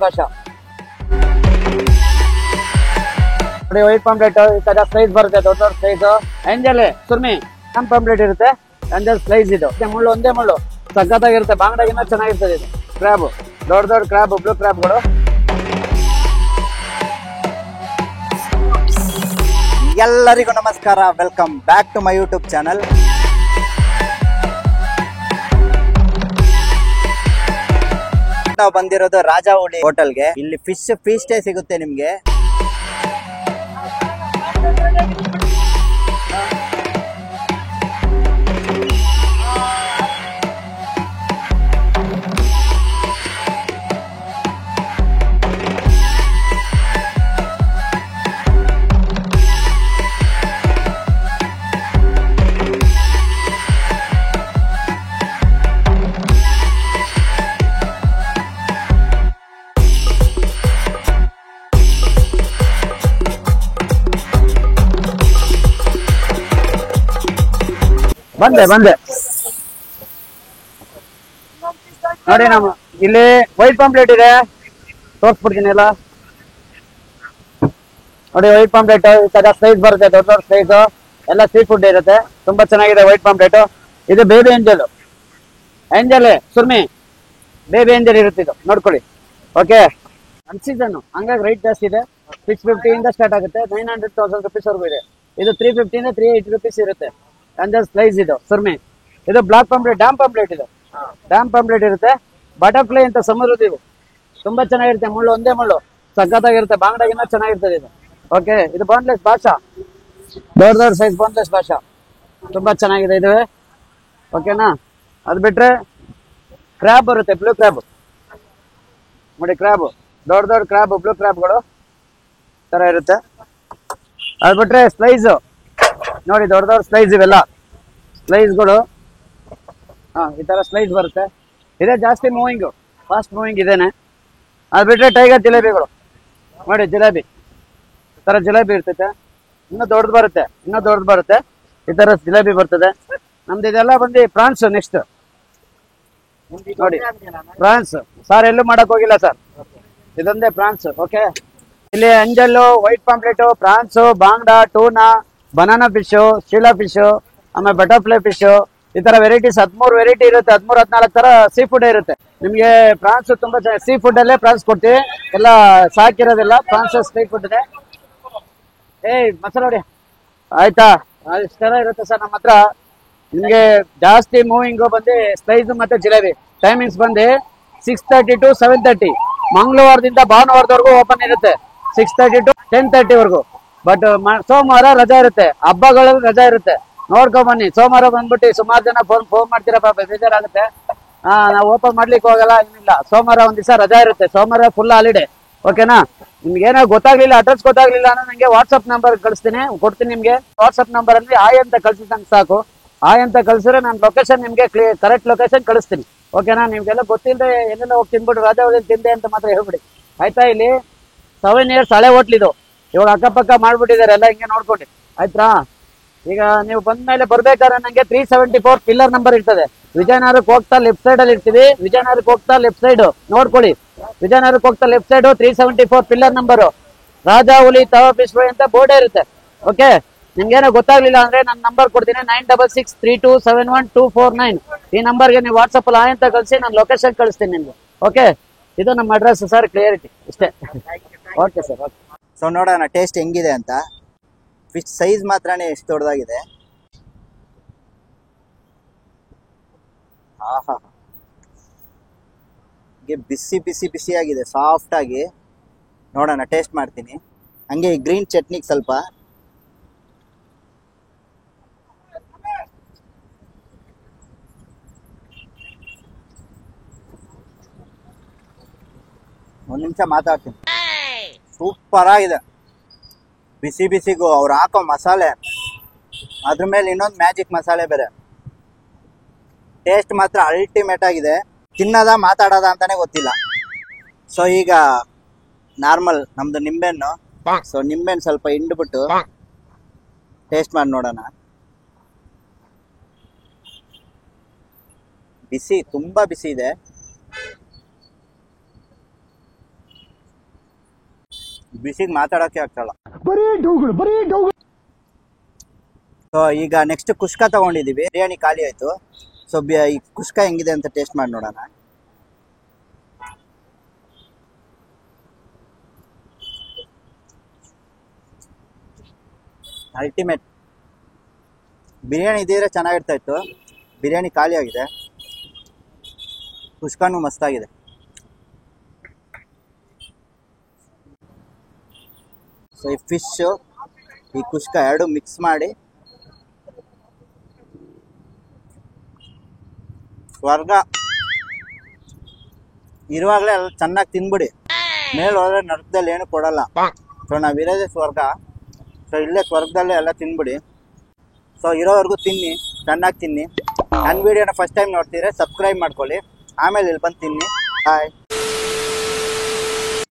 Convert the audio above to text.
ಭಾಷಾ ನೋಡಿ. White pamphlet ಈ ತರ ಸೈಜ್ ಬರುತ್ತೆ, ದೊಡ್ಡ ದೊಡ್ಡ ಸೈಜ್. ಏಂಜಲ್ ಸುರ್ಮಿ ಸಣ್ಣ ಪಾಂಪ್ಲೆಟ್ ಇರುತ್ತೆ. ಏಂಜಲ್ ಸ್ಲೈಸ್ ಇದು ಮುಳ್ಳು, ಒಂದೇ ಮುಳ್ಳು, ಸಖತ್ತಾಗಿರುತ್ತೆ. ಬಾಂಗ್ಡಾಗಿನ್ನ ಚೆನ್ನಾಗಿರ್ತದೆ ಇದು. ಕ್ರ್ಯಾಬ್, ದೊಡ್ಡ ದೊಡ್ಡ ಕ್ರ್ಯಾಬ್, ಬ್ಲೂ ಕ್ರ್ಯಾಬ್ಗಳು. ಎಲ್ಲರಿಗೂ ನಮಸ್ಕಾರ, welcome back to my YouTube channel. ನಾವು ಬಂದಿರೋದು ರಾಜಾಹುಲಿ ಹೋಟೆಲ್ಗೆ. ಇಲ್ಲಿ ಫಿಶ್ ಫೀಸ್ಟೇ ಸಿಗುತ್ತೆ ನಿಮ್ಗೆ. ಬಂದೆ ನೋಡಿ. ನಮ್ಮ ಇಲ್ಲಿ ವೈಟ್ ಪಾಂಪ್ಲೆಟ್ ಇದೆ, ತೋರಿಸ್ಬಿಡ್ತೀನಿ ಎಲ್ಲ ನೋಡಿ. ವೈಟ್ ಪಾಂಪ್ಲೆಟ್ ಈ ತರ ಸೈಜ್ ಬರುತ್ತೆ, ದೊಡ್ಡ ದೊಡ್ಡ ಸೈಜ್ ಎಲ್ಲ. ಸೀ ಫುಡ್ ಇರುತ್ತೆ, ತುಂಬಾ ಚೆನ್ನಾಗಿದೆ ವೈಟ್ ಪಾಂಪ್ಲೆಟ್. ಇದು ಬೇಬಿ ಏಂಜಲ್ ಸುರ್ಮಿ ಬೇಬಿ ಏಂಜಲ್ ಇರುತ್ತೆ, ಇದು ನೋಡ್ಕೊಳ್ಳಿ. ಓಕೆ, ಅನ್ ಸೀಸನ್ ಹಂಗಾಗಿ ರೈಟ್ ಜಾಸ್ತಿ ಇದೆ. 650 ಇಂದ ಸ್ಟಾರ್ಟ್ ಆಗುತ್ತೆ, 900-1000 rupees ವರೆಗೂ ಇದೆ. ಇದು 350 ಇಂದ 380 rupees ಇರುತ್ತೆ. ಏಂಜಲ್ ಸ್ಲೈಸ್ ಇದು ಸುರ್ಮಿ. ಇದು ಬ್ಲಾಕ್ ಪಾಂಪ್ಲೆಟ್, ಡ್ಯಾಮ್ ಪಾಂಪ್ಲೆಟ್. ಇದು ಡ್ಯಾಮ್ ಪಾಂಪ್ಲೆಟ್ ಇರುತ್ತೆ. ಬಟರ್ಫ್ಲೈ ಅಂತ ಸಮುದ್ರದ ಇವು ತುಂಬಾ ಚೆನ್ನಾಗಿರುತ್ತೆ. ಮುಳ್ಳು, ಒಂದೇ ಮುಳ್ಳು, ಸಖತ್ತಾಗಿರುತ್ತೆ. ಬಾಂಗ್ಡಾಗಿನ್ನ ಚೆನ್ನಾಗಿರ್ತದೆ ಇದು. ಓಕೆ, ಇದು ಬೋನ್ಲೆಸ್ ಭಾಷಾ, ದೊಡ್ಡ ದೊಡ್ಡ ಸೈಜ್ ಬೋನ್ಲೆಸ್ ಭಾಷಾ, ತುಂಬಾ ಚೆನ್ನಾಗಿದೆ ಇದು. ಓಕೆನಾ? ಅದು ಬಿಟ್ರೆ ಕ್ರ್ಯಾಬ್ ಬರುತ್ತೆ, ಬ್ಲೂ ಕ್ರ್ಯಾಬ್ ನೋಡಿ. ಕ್ರ್ಯಾಬ್, ದೊಡ್ಡ ದೊಡ್ಡ ಕ್ರ್ಯಾಬ್, ಬ್ಲೂ ಕ್ರ್ಯಾಬ್ಗಳು ತರ ಇರುತ್ತೆ. ಅದು ಬಿಟ್ರೆ ಸ್ಲೈಸ್ ನೋಡಿ, ದೊಡ್ಡ ದೊಡ್ಡ ಸ್ಲೈಸ್ ಇವೆಲ್ಲ ಸ್ಲೈಸ್ಗಳು. ಈ ತರ ಸ್ಲೈಸ್ ಬರುತ್ತೆ. ಇದೇ ಜಾಸ್ತಿ ಮೂವಿಂಗ್, ಫಾಸ್ಟ್ ಮೂವಿಂಗ್ ಇದೇನೆ. ಅದು ಬಿಟ್ರೆ ಟೈಗರ್ ಜಿಲೇಬಿಗಳು ನೋಡಿ. ಜಿಲೇಬಿ ಈ ತರ ಜಿಲೇಬಿ ಇರ್ತೈತೆ. ಇನ್ನೂ ದೊಡ್ಡದು ಬರುತ್ತೆ, ಈ ತರ ಜಿಲೇಬಿ ಬರ್ತದೆ. ನಮ್ದು ಇದೆಲ್ಲ ಬಂದು ಪ್ರಾನ್ಸ್. ನೆಕ್ಸ್ಟ್ ನೋಡಿ, ಪ್ರಾನ್ಸ್ ಸಾರ್ ಎಲ್ಲೂ ಮಾಡಕ್ ಹೋಗಿಲ್ಲ ಸರ್, ಇದೊಂದೇ ಪ್ರಾನ್ಸ್. ಓಕೆ, ಇಲ್ಲಿ ಅಂಜಲ್ಲು, ವೈಟ್ ಪಾಂಪ್ಲೆಟ್, ಪ್ರಾನ್ಸ್, ಬಾಂಗ್ಡಾ, ಟೂನಾ, ಬನಾನಾ ಫಿಶ್, ಶೀಲಾ ಫಿಶ್, ಆಮೇಲೆ ಬಟರ್ಫ್ಲೈ ಫಿಶ್, ಈ ತರ ವೆರೈಟೀಸ್ 13 ವೆರೈಟಿ ಇರುತ್ತೆ. 13-14 ತರ ಸೀ ಫುಡ್ ಇರುತ್ತೆ ನಿಮ್ಗೆ. ಪ್ರಾನ್ಸ್ ತುಂಬಾ ಚೆನ್ನಾಗಿ, ಸೀ ಫುಡ್ ಅಲ್ಲೇ ಪ್ರಾನ್ಸ್ ಕೊಡ್ತೀವಿ, ಎಲ್ಲ ಸಾಕಿರೋದಿಲ್ಲ. ಪ್ರಾನ್ಸ್ ಸೀ ಫುಡ್ ಇದೆ. ಮಸಾಲ ನೋಡಿ ಆಯ್ತಾ, ಇಷ್ಟೆಲ್ಲ ಇರುತ್ತೆ ಸರ್ ನಮ್ಮ ಹತ್ರ. ನಿಮ್ಗೆ ಜಾಸ್ತಿ ಮೂವಿಂಗ್ ಬಂದು ಸ್ಲೈಸ್ ಮತ್ತೆ ಜಿಲೇಬಿ. ಟೈಮಿಂಗ್ಸ್ ಬಂದು 6:30 to 7:30, ಮಂಗಳವಾರದಿಂದ ಭಾನುವಾರದವರೆಗೂ ಓಪನ್ ಇರುತ್ತೆ. 6:30 to 10:30 ವರೆಗೂ. ಬಟ್ ಸೋಮವಾರ ರಜಾ ಇರುತ್ತೆ, ಹಬ್ಬಗಳಲ್ಲಿ ರಜಾ ಇರುತ್ತೆ. ನೋಡ್ಕೊಂಡ್ ಬನ್ನಿ. ಸೋಮವಾರ ಬಂದ್ಬಿಟ್ಟು ಸುಮಾರು ಜನ ಫೋನ್ ಮಾಡ್ತೀರಪ್ಪ, ಬೇಜಾರಾಗುತ್ತೆ. ನಾವು ಓಪನ್ ಮಾಡ್ಲಿಕ್ಕೆ ಹೋಗಲ್ಲ, ಏನಿಲ್ಲ. ಸೋಮವಾರ ಒಂದ್ ದಿವಸ ರಜಾ ಇರುತ್ತೆ, ಸೋಮವಾರ ಫುಲ್ ಹಾಲಿಡೇ. ಓಕೆನಾ? ನಿಮ್ಗೆ ಏನೋ ಗೊತ್ತಾಗ್ಲಿಲ್ಲ, ಅಡ್ರೆಸ್ ಗೊತ್ತಾಗ್ಲಿಲ್ಲ ಅಂದ್ರೆ ನಂಗೆ ವಾಟ್ಸ್ಆಪ್ ನಂಬರ್ ಕೊಡ್ತೀನಿ ನಿಮ್ಗೆ. ವಾಟ್ಸ್ಆಪ್ ನಂಬರ್ ಅಂದ್ರೆ ಆಯ್ ಅಂತ ಕಳ್ಸಿದಂಗೆ ಸಾಕು. ಆಯ್ ಅಂತ ಕಳ್ಸಿದ್ರೆ ನಾನು ಲೊಕೇಶನ್ ನಿಮ್ಗೆ ಕರೆಕ್ಟ್ ಲೊಕೇಶನ್ ಕಳಿಸ್ತೀನಿ. ಓಕೆನಾ? ನಿಮ್ಗೆಲ್ಲ ಗೊತ್ತಿಲ್ಲದೆ ಎಲ್ಲೆಲ್ಲ ಹೋಗಿ ತಿನ್ಬಿಟ್ಟು ರಾಜಾಹುಲಿ ತಿಂದೆ ಅಂತ ಮಾತ್ರ ಹೇಳ್ಬಿಡಿ ಆಯ್ತಾ. ಇಲ್ಲಿ 7 years ಹಳೆ ಹೋಟ್ಲ್ ಇದು. ಇವಾಗ ಅಕ್ಕಪಕ್ಕ ಮಾಡ್ಬಿಟ್ಟಿದ್ದಾರೆ ಎಲ್ಲ, ಹಿಂಗೆ ನೋಡ್ಕೊಂಡು ಆಯ್ತಾ. ಈಗ ನೀವು ಬಂದ್ಮೇಲೆ ಬರ್ಬೇಕಾದ್ರೆ ನಂಗೆ 374 ಪಿಲ್ಲರ್ ನಂಬರ್ ಇರ್ತದೆ. ವಿಜಯನಗರಕ್ಕೆ ಹೋಗ್ತಾ ಲೆಫ್ಟ್ ಸೈಡ್ ಅಲ್ಲಿ ಇರ್ತೀವಿ. ವಿಜಯನಗರಕ್ಕೆ ಹೋಗ್ತಾ ಲೆಫ್ಟ್ ಸೈಡ್ ನೋಡ್ಕೊಳ್ಳಿ. ವಿಜಯನಗರಕ್ಕೆ ಹೋಗ್ತಾ left side 374 pillar number, Rajahuli tawa fish fry ಅಂತ ಬೋರ್ಡ್ ಇರುತ್ತೆ. ಓಕೆ, ನಿಮ್ಗೇನೋ ಗೊತ್ತಾಗ್ಲಿಲ್ಲ ಅಂದ್ರೆ ನನ್ನ ನಂಬರ್ ಕೊಡ್ತೀನಿ, 9663271249. ಈ ನಂಬರ್ಗೆ ನೀವು ವಾಟ್ಸಪ್ ಅಲ್ಲಿ ಅಂತ ಕಳಿಸಿ, ನಾನು ಲೊಕೇಶನ್ ಕಳಿಸ್ತೀನಿ ನಿಮ್ಗೆ. ಓಕೆ, ಇದು ನಮ್ಮ ಅಡ್ರೆಸ್ ಸರ್, ಕ್ಲಿಯರಿಟಿ ಇಷ್ಟೇ. Okay sir. ಓಕೆ, ಸೊ ನೋಡೋಣ ಟೇಸ್ಟ್ ಹೆಂಗಿದೆ ಅಂತ. ಫಿಶ್ ಸೈಜ್ ಮಾತ್ರನೇ ಎಷ್ಟು ದೊಡ್ಡದಾಗಿದೆ. ಆಹಾ, ಬಿಸಿ ಆಗಿದೆ, ಸಾಫ್ಟ್ ಆಗಿ. ನೋಡೋಣ, ಟೇಸ್ಟ್ ಮಾಡ್ತೀನಿ. ಹಂಗೆ ಈ ಗ್ರೀನ್ ಚಟ್ನಿಗೆ ಸ್ವಲ್ಪ ಒಂದ್ ನಿಮಿಷ ಮಾತಾಡ್ತೀನಿ. ಸೂಪರ್ ಆಗಿದೆ. ಬಿಸಿಗೂ ಅವ್ರು ಹಾಕೋ ಮಸಾಲೆ, ಅದ್ರ ಮೇಲೆ ಇನ್ನೊಂದು ಮ್ಯಾಜಿಕ್ ಮಸಾಲೆ ಬೇರೆ. ಟೇಸ್ಟ್ ಮಾತ್ರ ಅಲ್ಟಿಮೇಟ್ ಆಗಿದೆ. ತಿನ್ನದ ಮಾತಾಡೋದ ಅಂತಾನೆ ಗೊತ್ತಿಲ್ಲ. ಸೊ ಈಗ ನಾರ್ಮಲ್ ನಮ್ದು ನಿಂಬೆಹಣ್ಣು. ಸೊ ನಿಂಬೆಹಣ್ಣು ಸ್ವಲ್ಪ ಹಿಂಡ್ಬಿಟ್ಟು ಟೇಸ್ಟ್ ಮಾಡಿ ನೋಡೋಣ. ಬಿಸಿ, ತುಂಬಾ ಬಿಸಿ ಇದೆ. ಬಿಸಿಗೆ ಮಾತಾಡೋಕ್ಕೆ ಆಗ್ತಲ್ಲ. ಸೊ ಈಗ ನೆಕ್ಸ್ಟ್ ಕುಷ್ಕ ತಗೊಂಡಿದ್ದೀವಿ. ಬಿರಿಯಾನಿ ಖಾಲಿ ಆಯಿತು. ಸೊ ಈ ಕುಷ್ಕ ಹೆಂಗಿದೆ ಅಂತ ಟೇಸ್ಟ್ ಮಾಡಿ ನೋಡೋಣ. ಅಲ್ಟಿಮೇಟ್. ಬಿರಿಯಾನಿ ಇದ್ದಿದ್ರೆ ಚೆನ್ನಾಗಿರ್ತಾ ಇತ್ತು. ಬಿರಿಯಾನಿ ಖಾಲಿ ಆಗಿದೆ. ಕುಷ್ಕಾನು ಮಸ್ತಾಗಿದೆ. ಸೊ ಈ ಫಿಶ್ ಈ ಕುಷ್ಕ ಎರಡು ಮಿಕ್ಸ್ ಮಾಡಿ ಸ್ವರ್ಗ. ಇರುವಾಗಲೇ ಎಲ್ಲ ಚೆನ್ನಾಗಿ ತಿನ್ಬಿಡಿ. ಮೇಲೆ ಹೋದ್ರೆ ನರಕದಲ್ಲಿ ಏನು ಕೊಡಲ್ಲ. ಸೊ ನಾವಿರೋದೇ ಸ್ವರ್ಗ. ಸೊ ಇಲ್ಲೇ ಸ್ವರ್ಗದಲ್ಲೇ ಎಲ್ಲ ತಿನ್ಬಿಡಿ. ಸೊ ಇರೋವರೆಗೂ ತಿನ್ನಿ, ಚೆನ್ನಾಗಿ ತಿನ್ನಿ. ನನ್ನ ವಿಡಿಯೋನ ಫಸ್ಟ್ ಟೈಮ್ ನೋಡ್ತಿದ್ರೆ ಸಬ್ಸ್ಕ್ರೈಬ್ ಮಾಡ್ಕೊಳ್ಳಿ. ಆಮೇಲೆ ಇಲ್ಲಿ ಬಂದು ತಿನ್ನಿ. ಬಾಯ್.